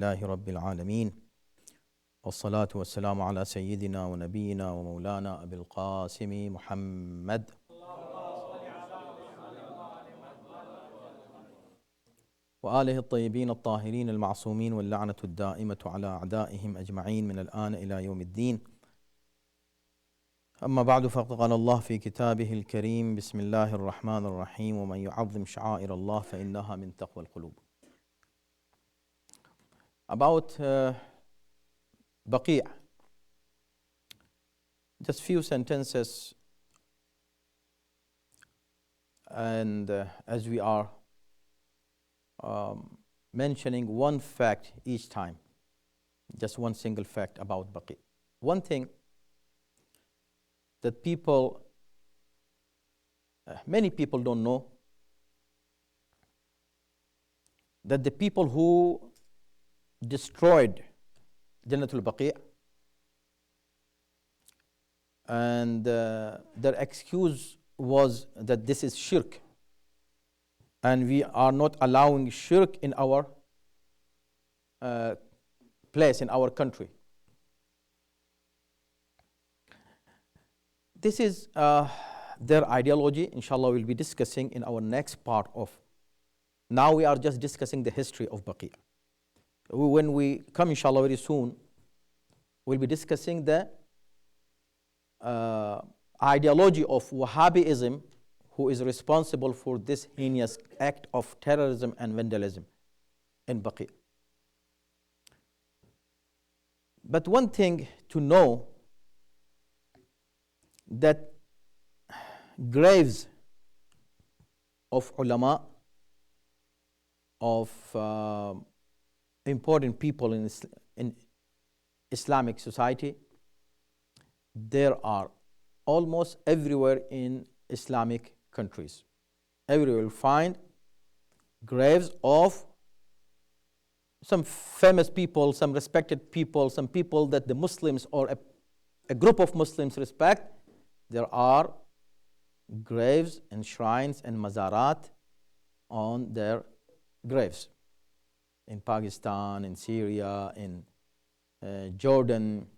لله رب العالمين والصلاة والسلام على سيدنا ونبينا ومولانا أبي القاسم محمد وآله الطيبين الطاهرين المعصومين واللعنة الدائمة على أعدائهم أجمعين من الآن إلى يوم الدين. أما بعد، فقد قال الله في كتابه الكريم: بسم الله الرحمن الرحيم، ومن يعظم شعائر الله فإنها من تقوى القلوب. About Baqee, just few sentences, and as we are mentioning one fact each time, just one single fact about Baqee. One thing that many people don't know, that the people who destroyed Jannatul Baqee, and their excuse was that this is shirk, and we are not allowing shirk in our place, in our country. This is their ideology. Inshallah, we'll be discussing in our next part of. Now we are just discussing the history of Baqee. When we come, inshallah, very soon, we'll be discussing the ideology of Wahhabism, who is responsible for this heinous act of terrorism and vandalism in Baqee. But one thing to know, that graves of ulama, of important people in Islamic society, there are almost everywhere in Islamic countries. Everywhere you'll find graves of some famous people, some respected people, some people that the Muslims or a group of Muslims respect. There are graves and shrines and mazarat on their graves. In Pakistan, in Syria, in Jordan,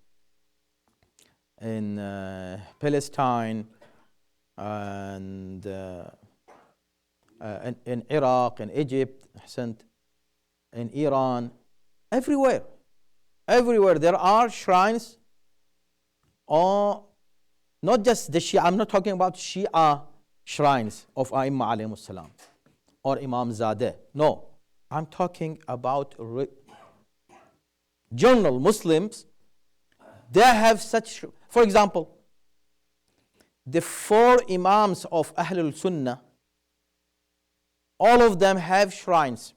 in Palestine, and in Iraq, in Egypt, in Iran, everywhere there are shrines, or not just the Shia. I'm not talking about Shia shrines of A'imma alayhimus salam or Imam Zadeh. No, I'm talking about general Muslims. They have such, for example, the 4 Imams of Ahlul Sunnah, all of them have shrines.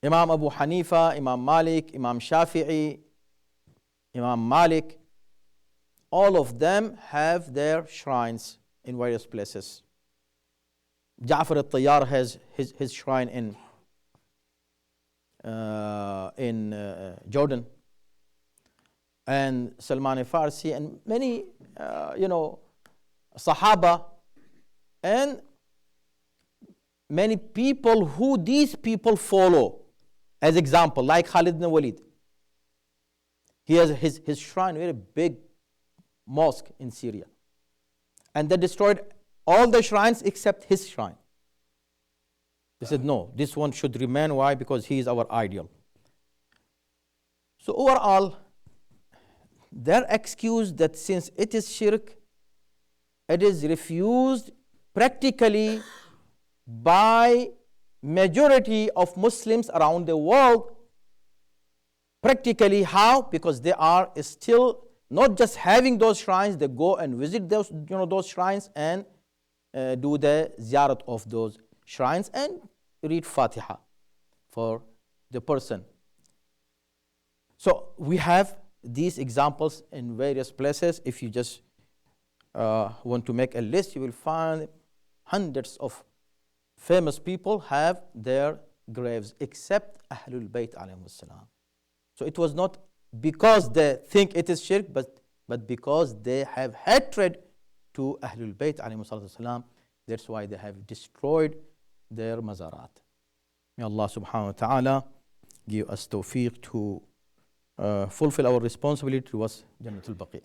Imam Abu Hanifa, Imam Malik, Imam Shafi'i, Imam Malik, all of them have their shrines in various places. Ja'far al-Tayyar has his shrine in Jordan, and Salman al-Farsi, and many Sahaba, and many people who these people follow as example, like Khalid ibn Walid. He has his shrine, very big mosque in Syria, and they destroyed all the shrines except his shrine. They said, no, this one should remain. Why? Because he is our ideal. So overall, their excuse that since it is shirk, it is refused practically by majority of Muslims around the world. Practically how? Because they are still not just having those shrines, they go and visit those shrines and do the ziyarat of those shrines and read Fatiha for the person. So we have these examples in various places. If you just want to make a list, you will find hundreds of famous people have their graves, except Ahlul Bayt alayhimus salam. So it was not because they think it is shirk, but because they have hatred to Ahlul Bayt alayhimus salam. That's why they have destroyed their mazarat. May Allah subhanahu wa ta'ala give us tawfiq to fulfill our responsibility towards Jannatul Baqee.